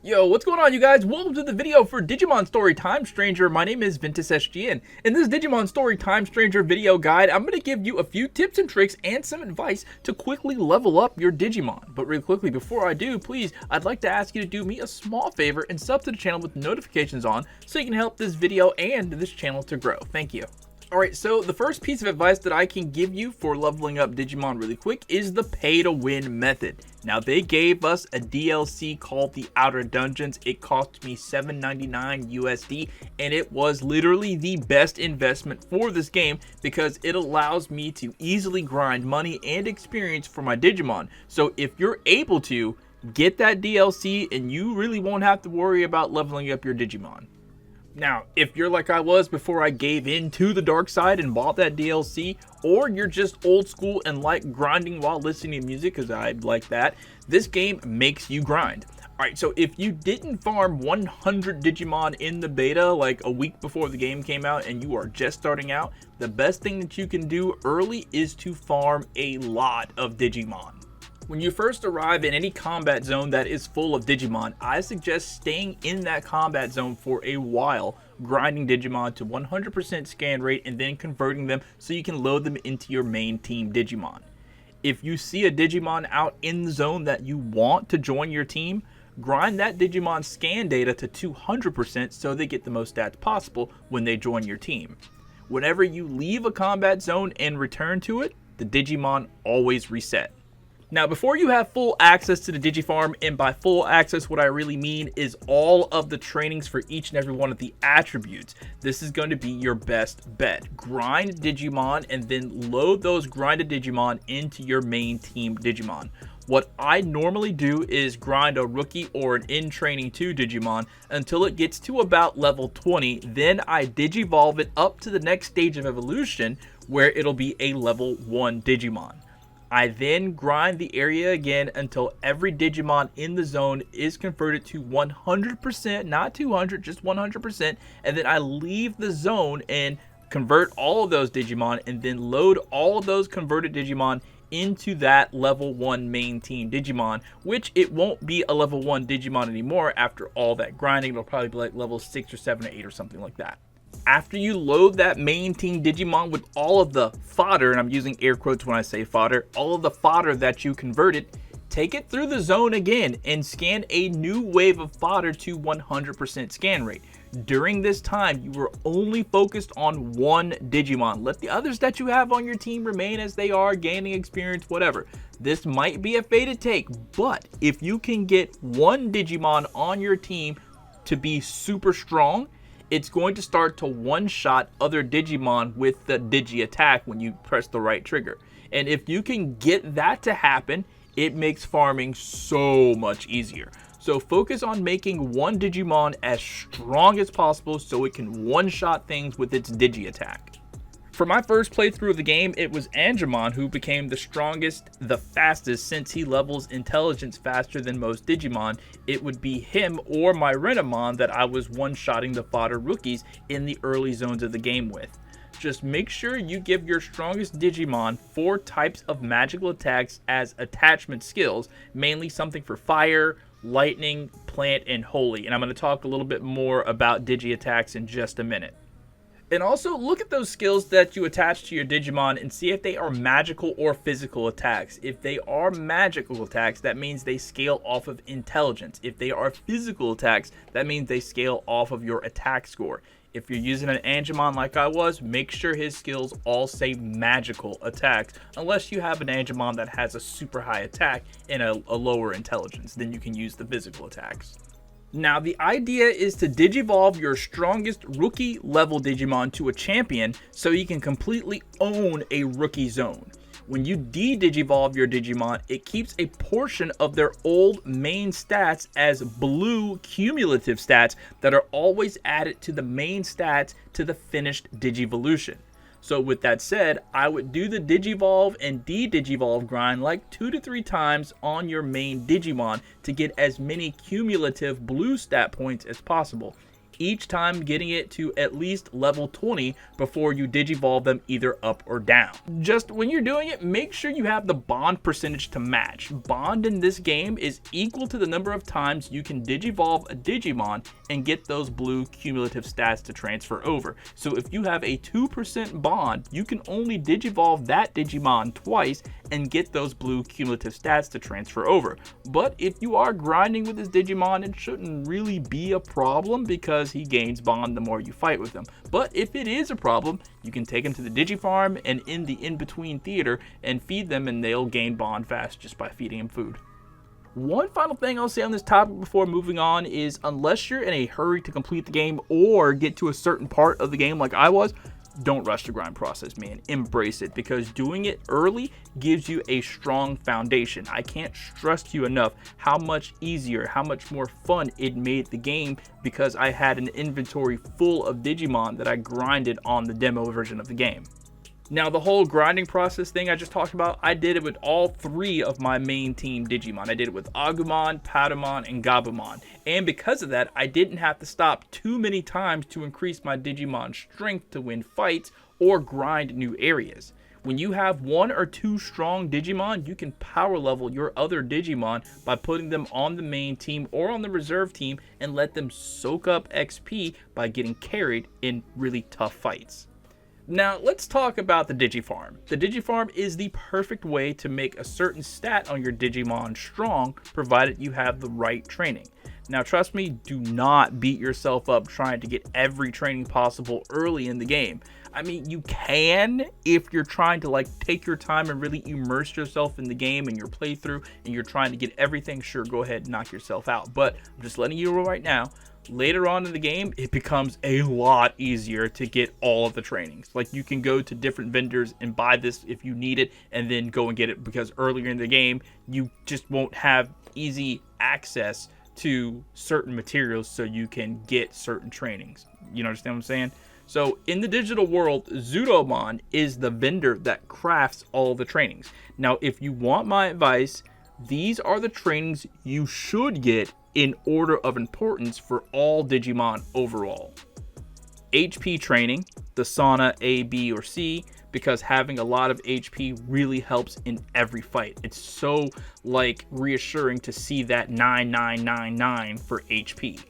Yo, what's going on, you guys? Welcome to the video for Digimon Story Time Stranger. My name is Ventus SGN. In this Digimon Story Time Stranger video guide, I'm going to give you a few tips and tricks and some advice to quickly level up your Digimon. But really quickly, before I do, please, I'd like to ask you to do me a small favor and sub to the channel with notifications on so you can help this video and this channel to grow. Thank you. Alright, so the first piece of advice that I can give you for leveling up Digimon really quick is the pay to win method. Now, they gave us a DLC called the Outer Dungeons. It cost me $7.99 USD, and it was literally the best investment for this game because it allows me to easily grind money and experience for my Digimon. So if you're able to, get that DLC and you really won't have to worry about leveling up your Digimon. Now, if you're like I was before I gave in to the dark side and bought that DLC, or you're just old school and like grinding while listening to music, because I like that, this game makes you grind. Alright, so if you didn't farm 100 Digimon in the beta like a week before the game came out and you are just starting out, the best thing that you can do early is to farm a lot of Digimon. When you first arrive in any combat zone that is full of Digimon, I suggest staying in that combat zone for a while, grinding Digimon to 100% scan rate and then converting them so you can load them into your main team Digimon. If you see a Digimon out in the zone that you want to join your team, grind that Digimon scan data to 200% so they get the most stats possible when they join your team. Whenever you leave a combat zone and return to it, the Digimon always reset. Now, before you have full access to the Digifarm, and by full access, what I really mean is all of the trainings for each and every one of the attributes, this is going to be your best bet. Grind Digimon and then load those grinded Digimon into your main team Digimon. What I normally do is grind a rookie or an in-training 2 Digimon until it gets to about level 20, then I Digivolve it up to the next stage of evolution where it'll be a level 1 Digimon. I then grind the area again until every Digimon in the zone is converted to 100%, not 200, just 100%, and then I leave the zone and convert all of those Digimon and then load all of those converted Digimon into that level 1 main team Digimon, which it won't be a level 1 Digimon anymore after all that grinding. It'll probably be like level 6 or 7 or 8 or something like that. After you load that main team Digimon with all of the fodder, and I'm using air quotes when I say fodder, all of the fodder that you converted, take it through the zone again and scan a new wave of fodder to 100% scan rate. During this time, you were only focused on one Digimon. Let the others that you have on your team remain as they are, gaining experience, whatever. This might be a fated take, but if you can get one Digimon on your team to be super strong, it's going to start to one-shot other Digimon with the Digi attack when you press the right trigger. And if you can get that to happen, it makes farming so much easier. So focus on making one Digimon as strong as possible so it can one-shot things with its Digi attack. For my first playthrough of the game, it was Angemon who became the strongest, the fastest, since he levels intelligence faster than most Digimon. It would be him or my Renamon that I was one-shotting the fodder rookies in the early zones of the game with. Just make sure you give your strongest Digimon 4 types of magical attacks as attachment skills, mainly something for fire, lightning, plant, and holy. And I'm going to talk a little bit more about Digi attacks in just a minute. And also look at those skills that you attach to your Digimon and see if they are magical or physical attacks. If they are magical attacks, that means they scale off of intelligence. If they are physical attacks, that means they scale off of your attack score. If you're using an Angemon like I was, make sure his skills all say magical attacks, unless you have an Angemon that has a super high attack and a lower intelligence, then you can use the physical attacks. Now, the idea is to Digivolve your strongest rookie level Digimon to a champion so you can completely own a rookie zone. When you de-Digivolve your Digimon, it keeps a portion of their old main stats as blue cumulative stats that are always added to the main stats to the finished Digivolution. So with that said, I would do the Digivolve and de-Digivolve grind like 2 to 3 times on your main Digimon to get as many cumulative blue stat points as possible. each time getting it to at least level 20 before you digivolve them either up or down. Just when you're doing it, make sure you have the bond percentage to match. Bond in this game is equal to the number of times you can digivolve a Digimon and get those blue cumulative stats to transfer over. So if you have a 2% bond, you can only digivolve that Digimon twice and get those blue cumulative stats to transfer over. But if you are grinding with this Digimon, it shouldn't really be a problem because he gains bond the more you fight with him. But if it is a problem, you can take him to the Digifarm and in the in-between theater and feed them, and they'll gain bond fast just by feeding him food. One final thing I'll say on this topic before moving on is, unless you're in a hurry to complete the game or get to a certain part of the game like I was, don't rush the grind process, man. Embrace it, because doing it early gives you a strong foundation. I can't stress to you enough how much easier, how much more fun it made the game because I had an inventory full of Digimon that I grinded on the demo version of the game. Now, the whole grinding process thing I just talked about, I did it with all 3 of my main team Digimon. I did it with Agumon, Patamon, and Gabumon. And because of that, I didn't have to stop too many times to increase my Digimon strength to win fights or grind new areas. When you have 1 or 2 strong Digimon, you can power level your other Digimon by putting them on the main team or on the reserve team and let them soak up XP by getting carried in really tough fights. Now, let's talk about the Digifarm. The Digifarm is the perfect way to make a certain stat on your Digimon strong, provided you have the right training. Now, trust me, do not beat yourself up trying to get every training possible early in the game. I mean, you can if you're trying to take your time and really immerse yourself in the game and your playthrough and you're trying to get everything, sure, go ahead and knock yourself out. But I'm just letting you know right now, later on in the game, it becomes a lot easier to get all of the trainings. Like, you can go to different vendors and buy this if you need it and then go and get it, because earlier in the game, you just won't have easy access to certain materials so you can get certain trainings. You understand what I'm saying? So in the digital world, Zudomon is the vendor that crafts all the trainings. Now, if you want my advice, these are the trainings you should get in order of importance for all Digimon overall. HP training, the Sauna A, B, or C, because having a lot of HP really helps in every fight. It's so reassuring to see that 9999 for HP.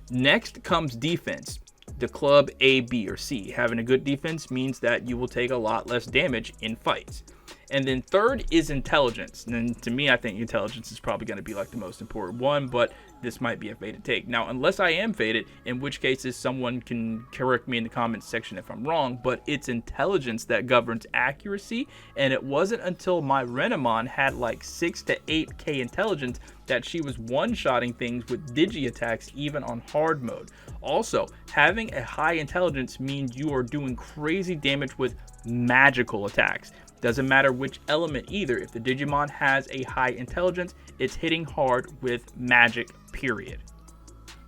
Next comes defense, the club A, B, or C. Having a good defense means that you will take a lot less damage in fights. And then third is intelligence. And to me, I think intelligence is probably going to be the most important one, but this might be a fated take. Now, unless I am fated, in which cases someone can correct me in the comments section if I'm wrong, but it's intelligence that governs accuracy. And it wasn't until my Renamon had 6 to 8k intelligence that she was one-shotting things with digi attacks even on hard mode. Also, having a high intelligence means you are doing crazy damage with magical attacks. Doesn't matter which element either. If the Digimon has a high intelligence, it's hitting hard with magic, period.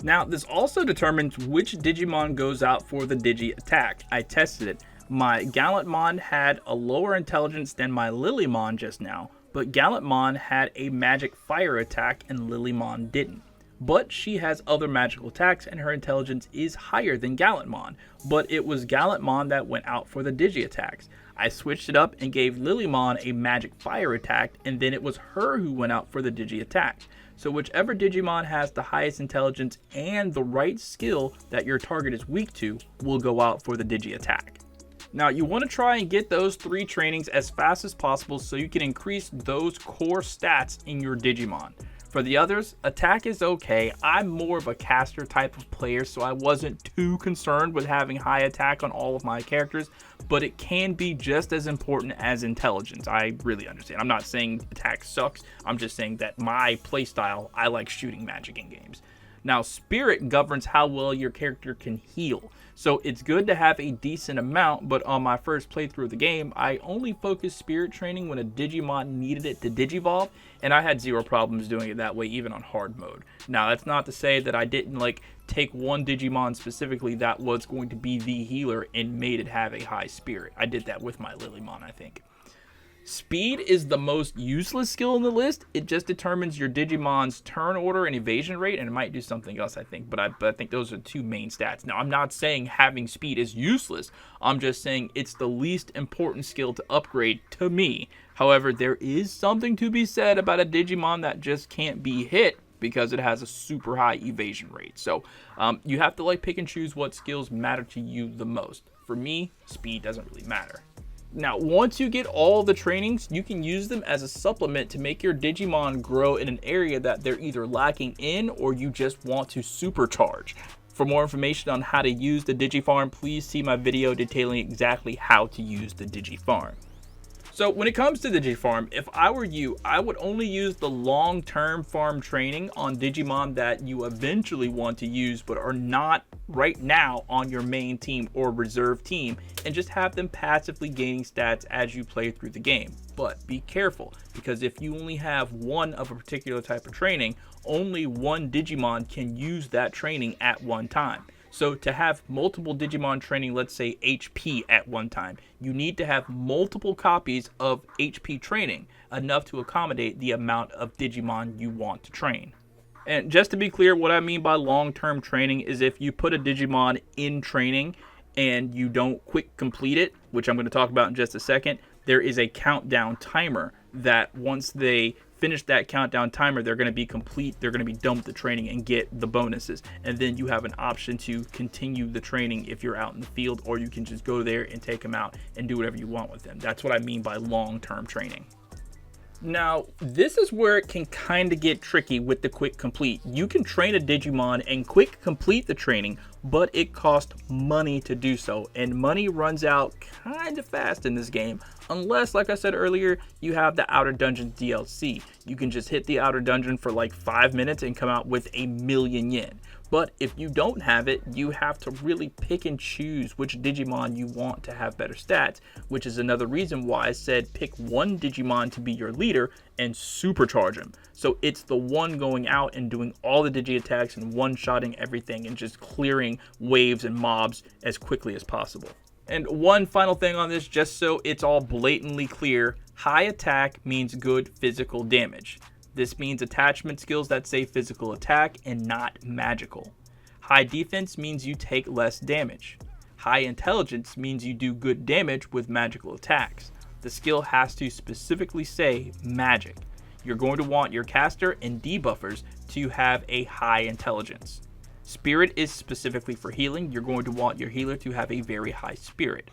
Now, this also determines which Digimon goes out for the digi attack. I tested it. My Gallantmon had a lower intelligence than my Lilymon just now, but Gallantmon had a magic fire attack and Lilymon didn't. But she has other magical attacks and her intelligence is higher than Gallantmon, but it was Gallantmon that went out for the digi attacks. I switched it up and gave Lilymon a magic fire attack, and then it was her who went out for the digi attack. So whichever Digimon has the highest intelligence and the right skill that your target is weak to will go out for the digi attack. Now, you want to try and get those 3 trainings as fast as possible so you can increase those core stats in your Digimon. For the others, attack is okay. I'm more of a caster type of player, so I wasn't too concerned with having high attack on all of my characters, but it can be just as important as intelligence. I really understand. I'm not saying attack sucks. I'm just saying that my playstyle, I like shooting magic in games. Now, spirit governs how well your character can heal. So it's good to have a decent amount, but on my first playthrough of the game, I only focused spirit training when a Digimon needed it to Digivolve, and I had 0 problems doing it that way, even on hard mode. Now, that's not to say that I didn't take one Digimon specifically that was going to be the healer and made it have a high spirit. I did that with my Lilymon, I think. Speed is the most useless skill in the list. It just determines your Digimon's turn order and evasion rate, and it might do something else, I think. But I think those are two main stats. Now, I'm not saying having speed is useless. I'm just saying it's the least important skill to upgrade to me. However, there is something to be said about a Digimon that just can't be hit because it has a super high evasion rate. So you have to like pick and choose what skills matter to you the most. For me, speed doesn't really matter. Now, once you get all the trainings, you can use them as a supplement to make your Digimon grow in an area that they're either lacking in or you just want to supercharge. For more information on how to use the Digifarm, please see my video detailing exactly how to use the Digifarm. So when it comes to Digifarm, if I were you, I would only use the long-term farm training on Digimon that you eventually want to use but are not right now on your main team or reserve team, and just have them passively gaining stats as you play through the game. But be careful, because if you only have one of a particular type of training, only one Digimon can use that training at one time. So to have multiple Digimon training, let's say HP at one time, you need to have multiple copies of HP training, enough to accommodate the amount of Digimon you want to train. And just to be clear, what I mean by long-term training is if you put a Digimon in training and you don't quick complete it, which I'm going to talk about in just a second, there is a countdown timer that once they finish that countdown timer, they're going to be complete, they're going to be done with the training and get the bonuses. And then you have an option to continue the training if you're out in the field, or you can just go there and take them out and do whatever you want with them. That's what I mean by long-term training. Now, this is where it can kind of get tricky with the quick complete. You can train a Digimon and quick complete the training, but it costs money to do so, and money runs out kind of fast in this game, unless, like I said earlier, you have the Outer Dungeon DLC. You can just hit the Outer Dungeon for like 5 minutes and come out with 1,000,000 yen. But if you don't have it, you have to really pick and choose which Digimon you want to have better stats, which is another reason why I said pick one Digimon to be your leader and supercharge him. So it's the one going out and doing all the Digi attacks and one-shotting everything and just clearing waves and mobs as quickly as possible. And one final thing on this, just so it's all blatantly clear, high attack means good physical damage. This means attachment skills that say physical attack and not magical. High defense means you take less damage. High intelligence means you do good damage with magical attacks. The skill has to specifically say magic. You're going to want your caster and debuffers to have a high intelligence. Spirit is specifically for healing. You're going to want your healer to have a very high spirit.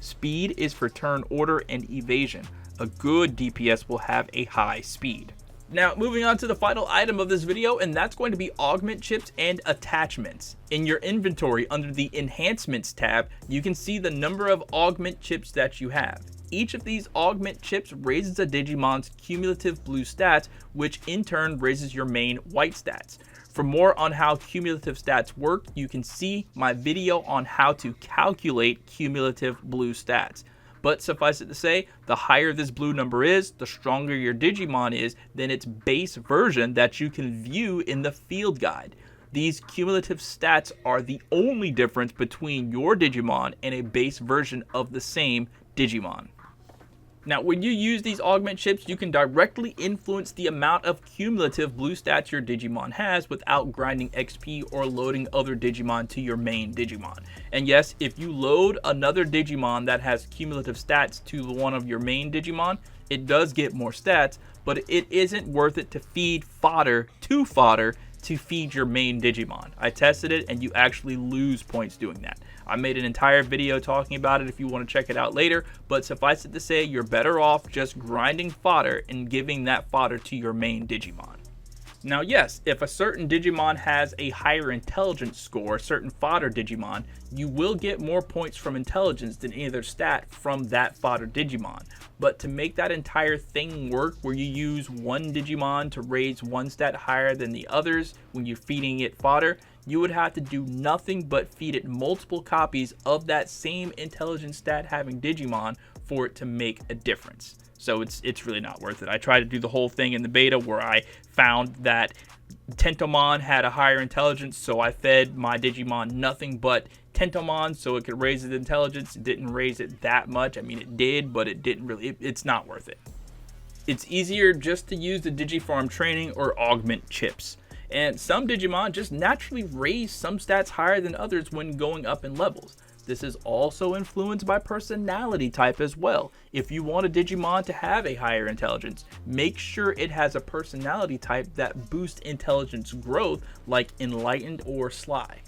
Speed is for turn order and evasion. A good DPS will have a high speed. Now, moving on to the final item of this video, and that's going to be augment chips and attachments. In your inventory, under the Enhancements tab, you can see the number of augment chips that you have. Each of these augment chips raises a Digimon's cumulative blue stats, which in turn raises your main white stats. For more on how cumulative stats work, you can see my video on how to calculate cumulative blue stats. But suffice it to say, the higher this blue number is, the stronger your Digimon is than its base version that you can view in the field guide. These cumulative stats are the only difference between your Digimon and a base version of the same Digimon. Now, when you use these augment chips, you can directly influence the amount of cumulative blue stats your Digimon has without grinding XP or loading other Digimon to your main Digimon. And yes, if you load another Digimon that has cumulative stats to one of your main Digimon, it does get more stats, but it isn't worth it to feed fodder to feed your main Digimon. I tested it and you actually lose points doing that. I made an entire video talking about it if you want to check it out later, but suffice it to say, you're better off just grinding fodder and giving that fodder to your main Digimon. Now yes, if a certain Digimon has a higher intelligence score, a certain fodder Digimon, you will get more points from intelligence than any other stat from that fodder Digimon. But to make that entire thing work, where you use one Digimon to raise one stat higher than the others when you're feeding it fodder, you would have to do nothing but feed it multiple copies of that same intelligence stat having Digimon for it to make a difference. So it's really not worth it. I tried to do the whole thing in the beta where I found that Tentomon had a higher intelligence, so I fed my Digimon nothing but Tentomon so it could raise its intelligence. It didn't raise it that much. I mean, it did, but it didn't really. It's not worth it. It's easier just to use the Digifarm training or Augment chips. And some Digimon just naturally raise some stats higher than others when going up in levels. This is also influenced by personality type as well. If you want a Digimon to have a higher intelligence, make sure it has a personality type that boosts intelligence growth, like Enlightened or Sly.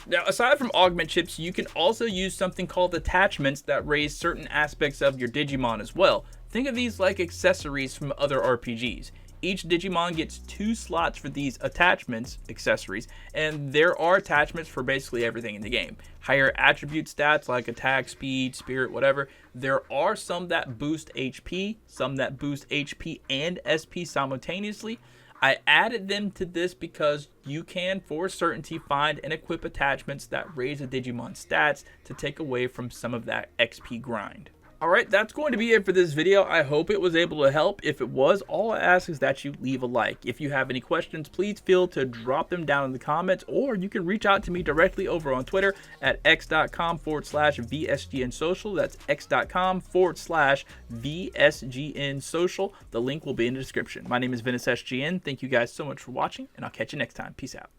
Now, aside from Augment chips, you can also use something called attachments that raise certain aspects of your Digimon as well. Think of these like accessories from other RPGs. Each Digimon gets 2 slots for these attachments, accessories, and there are attachments for basically everything in the game. Higher attribute stats like attack, speed, spirit, whatever. There are some that boost HP, some that boost HP and SP simultaneously. I added them to this because you can, for certainty, find and equip attachments that raise a Digimon stats to take away from some of that XP grind. Alright, that's going to be it for this video. I hope it was able to help. If it was, all I ask is that you leave a like. If you have any questions, please feel to drop them down in the comments, or you can reach out to me directly over on Twitter at x.com/VSGNsocial. That's x.com/VSGNsocial. The link will be in the description. My name is Ventus SGN. Thank you guys so much for watching, and I'll catch you next time. Peace out.